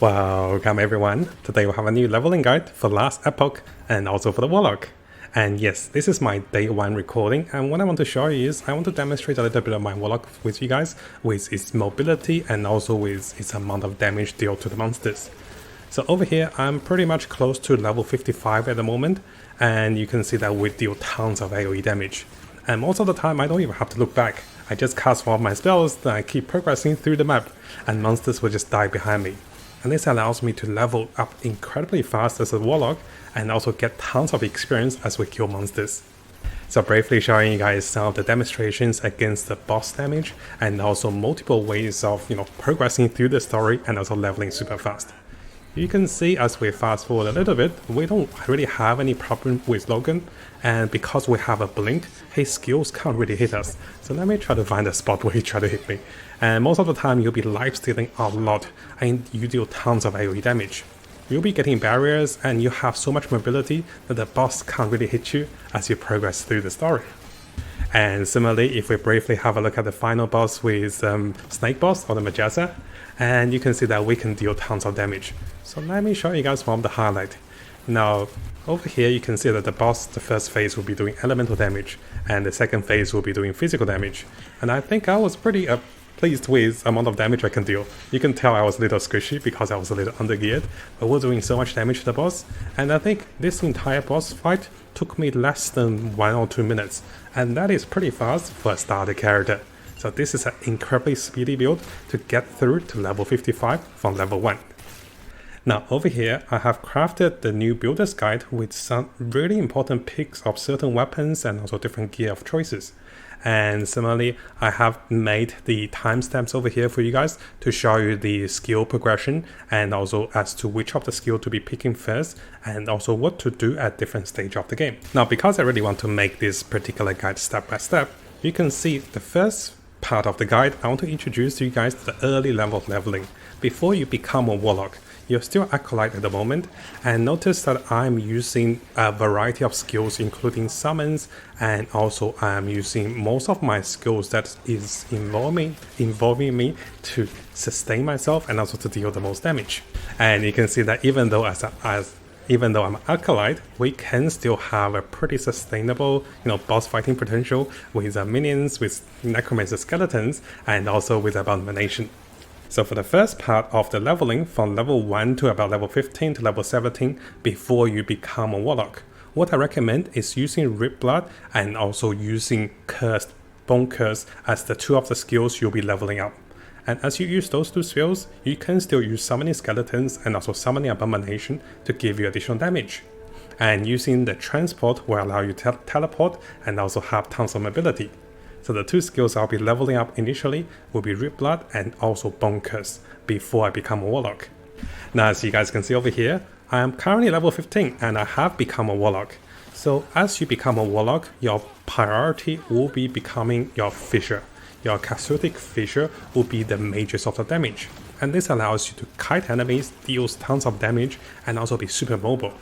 Welcome everyone. Today we have a new leveling guide for Last Epoch and also for the Warlock. And yes, this is my day 1 recording, and what I want to show you is I want to demonstrate a little bit of my Warlock with you guys, with its mobility and also with its amount of damage dealt to the monsters. So over here I'm pretty much close to level 55 at the moment, and you can see that we deal tons of AoE damage. And most of the time I don't even have to look back. I just cast one of my spells, then I keep progressing through the map and monsters will just die behind me. And this allows me to level up incredibly fast as a Warlock and also get tons of experience as we kill monsters. So briefly showing you guys some of the demonstrations against the boss damage and also multiple ways of progressing through the story and also leveling super fast. You can see as we fast forward a little bit, we don't really have any problem with Logan, and because we have a blink, his skills can't really hit us. So let me try to find a spot where he try to hit me. And most of the time you'll be lifestealing a lot and you deal tons of AoE damage. You'll be getting barriers and you have so much mobility that the boss can't really hit you as you progress through the story. And similarly, if we briefly have a look at the final boss with Snake Boss or the Majasa, and you can see that we can deal tons of damage. So let me show you guys one of the highlight. Now, over here you can see that the boss, the first phase will be doing elemental damage, and the second phase will be doing physical damage. And I think I was pretty pleased with the amount of damage I can deal. You can tell I was a little squishy because I was a little undergeared, but we're doing so much damage to the boss, and I think this entire boss fight took me less than 1 or 2 minutes, and that is pretty fast for a starter character. So this is an incredibly speedy build to get through to level 55 from level 1. Now over here I have crafted the new builder's guide with some really important picks of certain weapons and also different gear of choices. And similarly, I have made the timestamps over here for you guys to show you the skill progression and also as to which of the skill to be picking first and also what to do at different stage of the game. Now because I really want to make this particular guide step by step, you can see the first part of the guide. I want to introduce you guys to the early level of leveling. Before you become a Warlock, you're still Acolyte at the moment, and notice that I'm using a variety of skills including summons, and also I'm using most of my skills that is involving me to sustain myself and also to deal the most damage. And you can see that even though even though I'm Acolyte, we can still have a pretty sustainable, boss fighting potential with minions, with Necromancer skeletons, and also with Abomination. So for the first part of the leveling, from level 1 to about level 15 to level 17, before you become a Warlock, what I recommend is using Rip Blood and also using Bone Curse as the 2 of the skills you'll be leveling up. And as you use those 2 skills, you can still use Summoning Skeletons and also Summoning Abomination to give you additional damage. And using the Transport will allow you to teleport and also have tons of mobility. So the 2 skills I'll be leveling up initially will be Rip Blood and also Bone Curse before I become a Warlock. Now as you guys can see over here, I am currently level 15 and I have become a Warlock. So as you become a Warlock, your priority will be becoming your Fissure. Your Chaotic Fissure will be the major source of damage, and this allows you to kite enemies, deals tons of damage, and also be super mobile.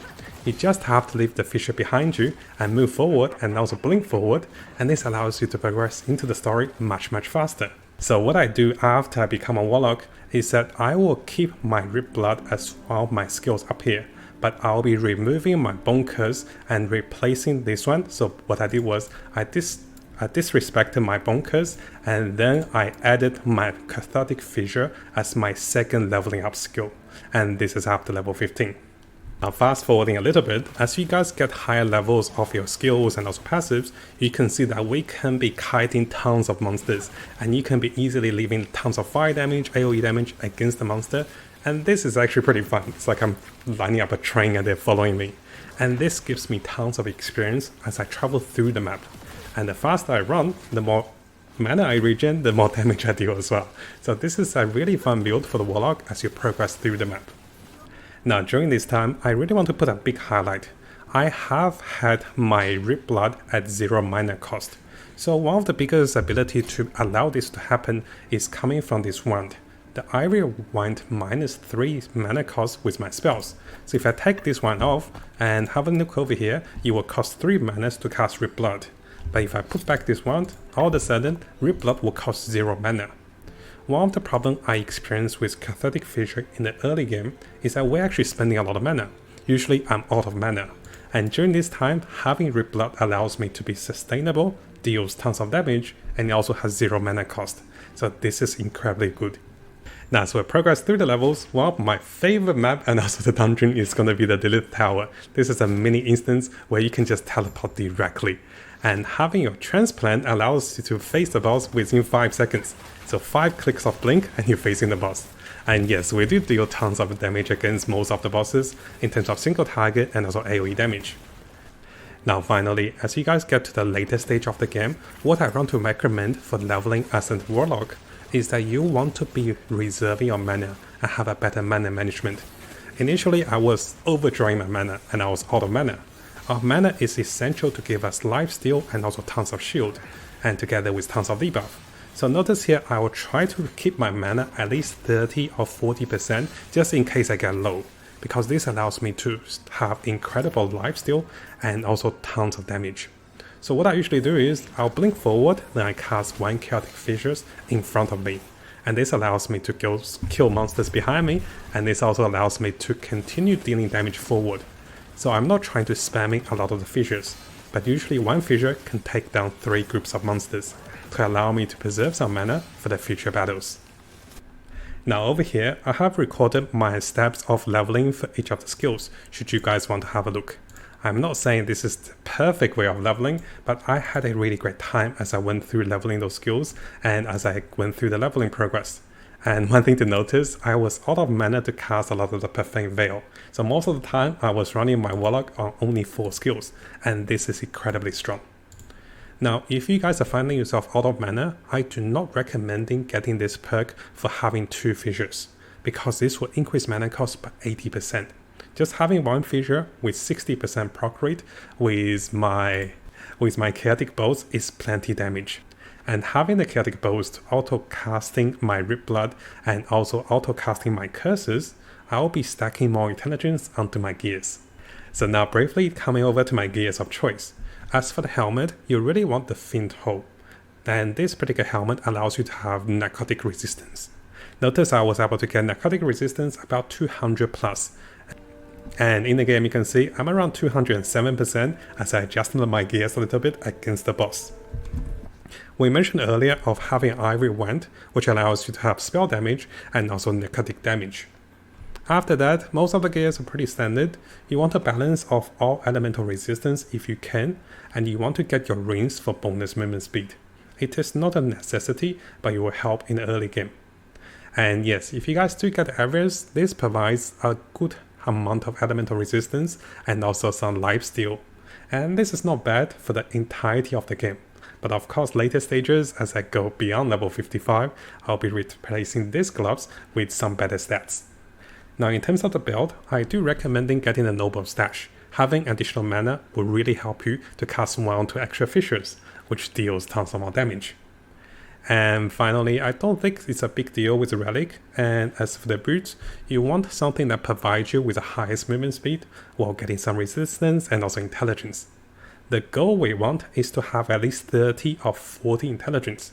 You just have to leave the Fissure behind you and move forward and also blink forward, and this allows you to progress into the story much faster. So what I do after I become a Warlock is that I will keep my Rip Blood as one of my skills up here, but I'll be removing my Bone Curse and replacing this one. So what I did was I disrespected my Bone Curse, and then I added my Chaotic Fissure as my second leveling up skill, and this is after level 15. Now fast forwarding a little bit, as you guys get higher levels of your skills and also passives, you can see that we can be kiting tons of monsters, and you can be easily leaving tons of fire damage, AoE damage against the monster, and this is actually pretty fun. It's like I'm lining up a train and they're following me, and this gives me tons of experience as I travel through the map. And the faster I run, the more mana I regen, the more damage I deal as well. So this is a really fun build for the Warlock as you progress through the map. Now during this time, I really want to put a big highlight. I have had my Rip Blood at 0 mana cost. So one of the biggest ability to allow this to happen is coming from this wand. The Ivory Wand -3 mana cost with my spells. So if I take this one off and have a look over here, it will cost 3 mana to cast Rip Blood. But if I put back this wand, all of a sudden, Rip Blood will cost 0 mana. One of the problems I experienced with Cathartic Fissure in the early game is that we're actually spending a lot of mana. Usually I'm out of mana, and during this time, having Rip Blood allows me to be sustainable, deals tons of damage, and it also has 0 mana cost. So this is incredibly good. Now, as we progress through the levels, one of my favorite map and also the dungeon is going to be the Delith Tower. This is a mini instance where you can just teleport directly. And having your transplant allows you to face the boss within 5 seconds. So 5 clicks of blink and you're facing the boss. And yes, we do deal tons of damage against most of the bosses in terms of single target and also AoE damage. Now finally, as you guys get to the later stage of the game, what I want to recommend for leveling as a Warlock is that you want to be reserving your mana and have a better mana management. Initially I was overdrawing my mana and I was out of mana. Our mana is essential to give us lifesteal and also tons of shield, and together with tons of debuff. So notice here I will try to keep my mana at least 30 or 40% just in case I get low, because this allows me to have incredible lifesteal and also tons of damage. So what I usually do is I'll blink forward, then I cast 1 Chaotic Fissures in front of me. And this allows me to go kill monsters behind me, and this also allows me to continue dealing damage forward. So I'm not trying to spamming a lot of the fissures, but usually 1 fissure can take down 3 groups of monsters to allow me to preserve some mana for the future battles. Now over here, I have recorded my steps of leveling for each of the skills, should you guys want to have a look. I'm not saying this is the perfect way of leveling, but I had a really great time as I went through leveling those skills and as I went through the leveling progress. And one thing to notice, I was out of mana to cast a lot of the Perfect Veil. So most of the time I was running my Warlock on only 4 skills, and this is incredibly strong. Now, if you guys are finding yourself out of mana, I do not recommend getting this perk for having 2 fissures, because this will increase mana cost by 80%. Just having 1 fissure with 60% proc rate with my Chaotic Bolts is plenty damage. And having the Chaotic Bolts auto casting my Rip Blood and also auto casting my curses, I'll be stacking more intelligence onto my gears. So now briefly coming over to my gears of choice. As for the helmet, you really want the Fiend Hole. And this particular helmet allows you to have narcotic resistance. Notice I was able to get narcotic resistance about 200 plus. And in the game you can see I'm around 207% as I adjusted my gears a little bit against the boss. We mentioned earlier of having Ivory Wand, which allows you to have spell damage and also narcotic damage. After that, most of the gears are pretty standard. You want a balance of all elemental resistance if you can, and you want to get your rings for bonus movement speed. It is not a necessity, but it will help in the early game. And yes, if you guys do get areas, this provides a good amount of elemental resistance and also some lifesteal. And this is not bad for the entirety of the game. But of course, later stages, as I go beyond level 55, I'll be replacing these gloves with some better stats. Now in terms of the build, I do recommend getting a Noble Stash. Having additional mana will really help you to cast 1 or 2 extra fissures, which deals tons of more damage. And finally, I don't think it's a big deal with the Relic, and as for the boots, you want something that provides you with the highest movement speed while getting some resistance and also intelligence. The goal we want is to have at least 30 or 40 intelligence,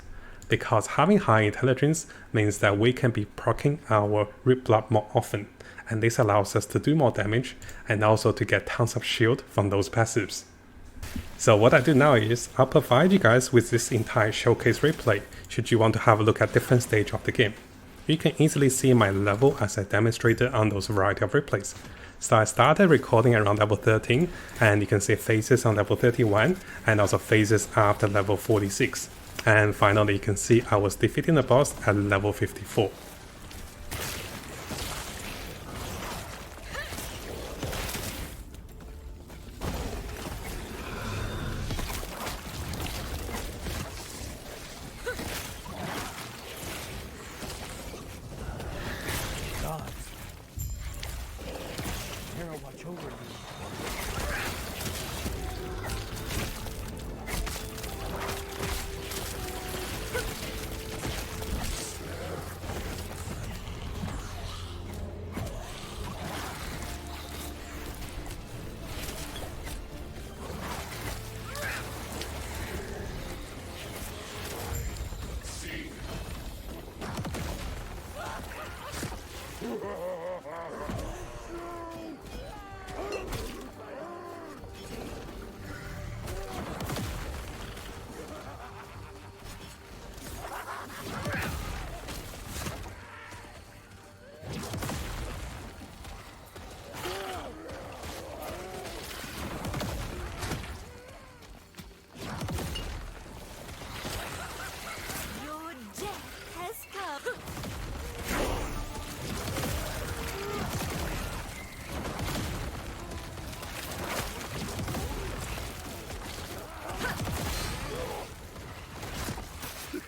because having high intelligence means that we can be proccing our Rip Blood more often, and this allows us to do more damage and also to get tons of shield from those passives. So what I do now is I'll provide you guys with this entire showcase replay should you want to have a look at different stage of the game. You can easily see my level as I demonstrated on those variety of replays. So I started recording around level 13, and you can see phases on level 31 and also phases after level 46. And finally you can see I was defeating the boss at level 54.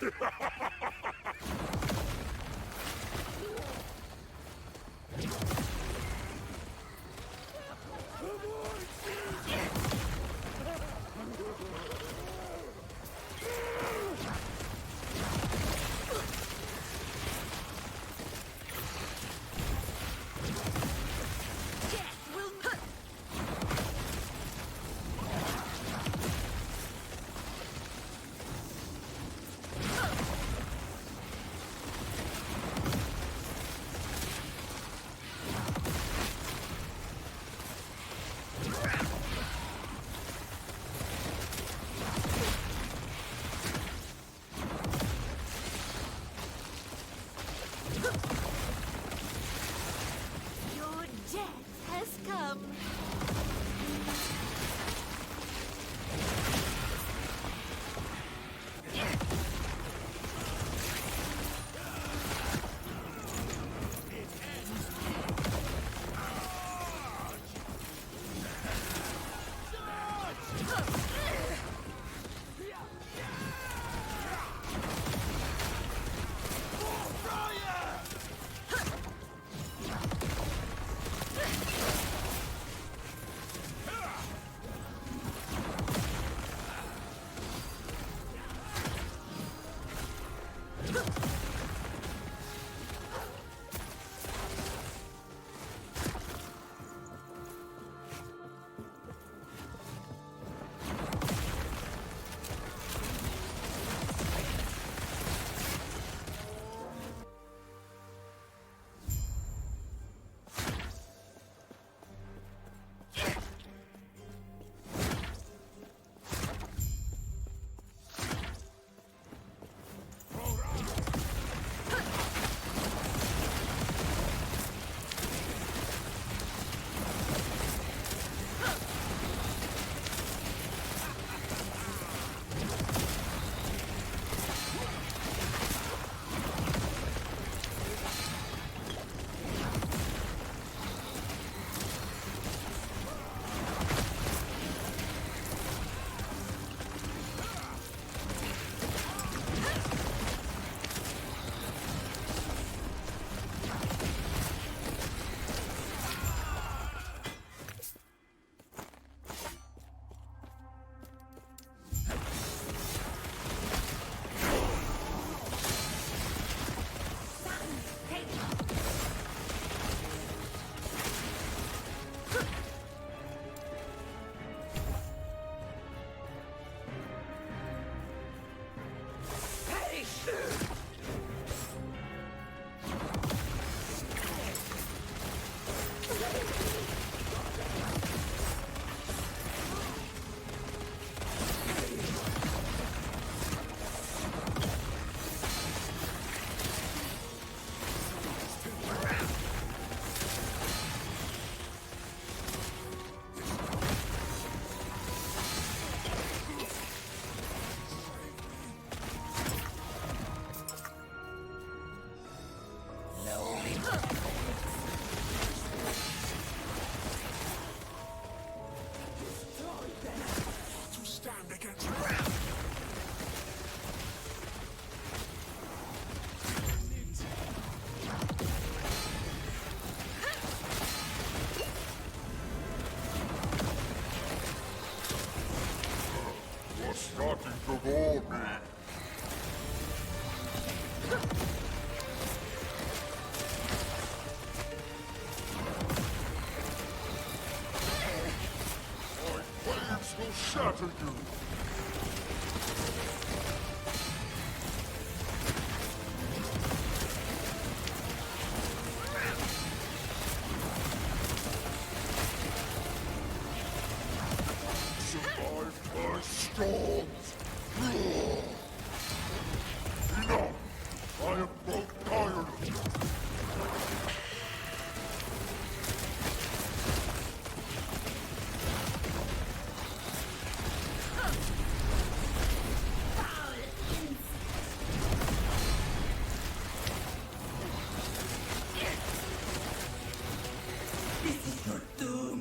Your death has come. Starting to bore me. My waves will shatter you. Survive my storms. Enough! I have grown tired of you. This is your doom!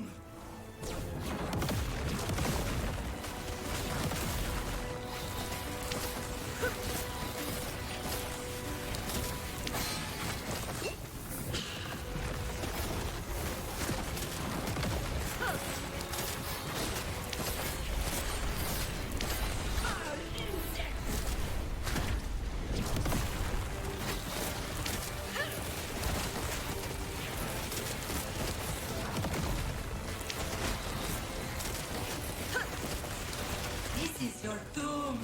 This is your doom.